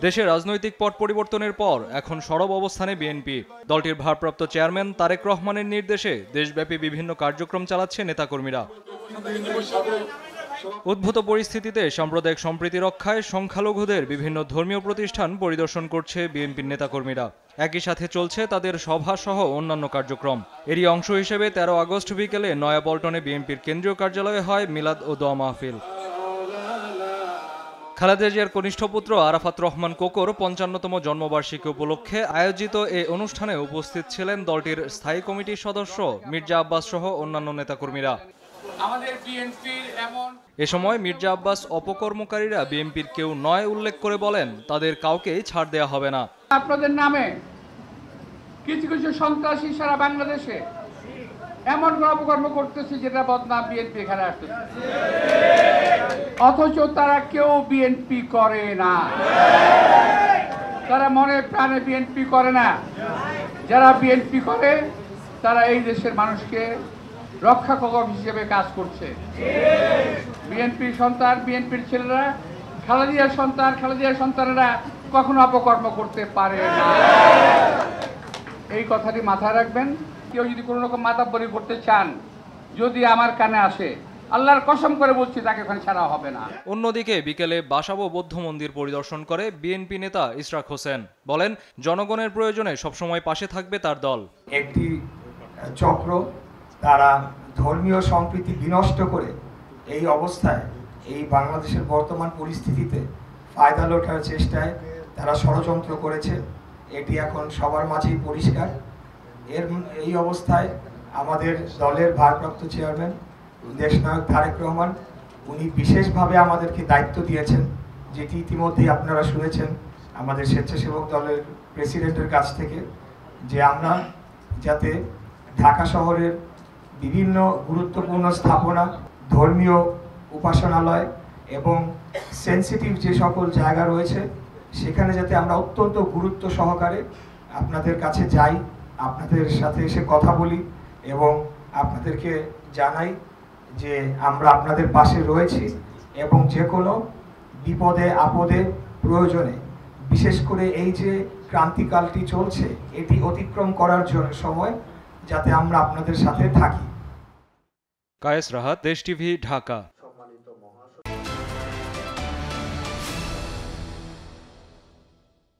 দেশের রাজনৈতিক পট পরিবর্তনের পর এখন সরব অবস্থানে বিএনপি। দলটির ভারপ্রাপ্ত চেয়ারম্যান তারেক রহমানের নির্দেশে দেশব্যাপী বিভিন্ন কার্যক্রম চালাচ্ছে নেতাকর্মীরা। উদ্ভূত পরিস্থিতিতে সাম্প্রদায়িক সম্প্রীতি রক্ষায় সংখ্যালঘুদের বিভিন্ন ধর্মীয় প্রতিষ্ঠান পরিদর্শন করছে বিএনপির নেতাকর্মীরা। একই সাথে চলছে তাদের সভা সহ অন্যান্য কার্যক্রম। এরই অংশ হিসেবে 13 আগস্ট বিকেলে নয়াপল্টনে বিএনপির কেন্দ্রীয় কার্যালয়ে হয় মিলাদ ও দোয়া মাহফিল। খালেদা জিয়ার কনিষ্ঠ পুত্র আরাফাত রহমান কোকোর ৫৫তম জন্মবার্ষিকী উপলক্ষে আয়োজিত এ অনুষ্ঠানে উপস্থিত ছিলেন দলটির স্থায়ী কমিটির সদস্য মির্জা আব্বাস সহ অন্যান্য নেতাকর্মীরা। এ সময় মির্জা আব্বাস অপকর্মকারীরা বিএনপির কেউ নয় উল্লেখ করে বলেন, তাদের কাউকেই ছাড় দেয়া হবে না। আপনাদের নামে কিছু কিছু সন্ত্রাসী সারা বাংলাদেশে এমন অপকর্ম করতেছে যেটা বদনাম বিএনপি এখানে আসতেছে, অথচ তারা কেউ বিএনপি করে না। তারা মনে প্রাণে বিএনপি করে না। যারা বিএনপি করে তারা এই দেশের মানুষকে রক্ষা কবচ হিসেবে কাজ করছে। বিএনপির সন্তান, বিএনপির ছেলেরা, খালেদা সন্তান, খালেদা সন্তানেরা কখনো অপকর্ম করতে পারে না। এই কথাটি মাথায় রাখবেন। কেউ যদি কোনো রকম মাতাব্বরি করতে চান, যদি আমার কানে আসে, আল্লাহর কসম করে বলছি তাকে ওখানে ছাড়া হবে না। অন্যদিকে বিকেলে বাসাবো বৌদ্ধ মন্দির পরিদর্শন করে বিএনপি নেতা ইশরাক হোসেন বলেন, জনগণের প্রয়োজনে সবসময় পাশে থাকবে তার দল। একটি চক্র তারা ধর্মীয় সম্প্রীতি বিনষ্ট করে এই অবস্থায়, এই বাংলাদেশের বর্তমান পরিস্থিতিতে ফায়দা লোটার চেষ্টায় তারা ষড়যন্ত্র করেছে। এটি এখন সবার মাঝেই পরিষ্কার। এই অবস্থায় আমাদের দলের ভারপ্রাপ্ত চেয়ারম্যান দেশনায়ক তারেক রহমান উনি বিশেষভাবে আমাদেরকে দায়িত্ব দিয়েছেন, যেটি ইতিমধ্যেই আপনারা শুনেছেন আমাদের স্বেচ্ছাসেবক দলের প্রেসিডেন্টের কাছ থেকে, যে আমরা যাতে ঢাকা শহরের বিভিন্ন গুরুত্বপূর্ণ স্থাপনা, ধর্মীয় উপাসনালয় এবং সেন্সিটিভ যে সকল জায়গা রয়েছে সেখানে যাতে আমরা অত্যন্ত গুরুত্ব সহকারে আপনাদের কাছে যাই, আপনাদের সাথে এসে কথা বলি এবং আপনাদেরকে জানাই যে আমরা আপনাদের পাশে রয়েছি এবং যে কোনো বিপদে আপদে প্রয়োজনে, বিশেষ করে এই যে ক্রান্তিকালটি চলছে এটি অতিক্রম করার সময় যাতে আমরা আপনাদের সাথে থাকি। কায়েস রাহাত, দেশ টিভি, ঢাকা।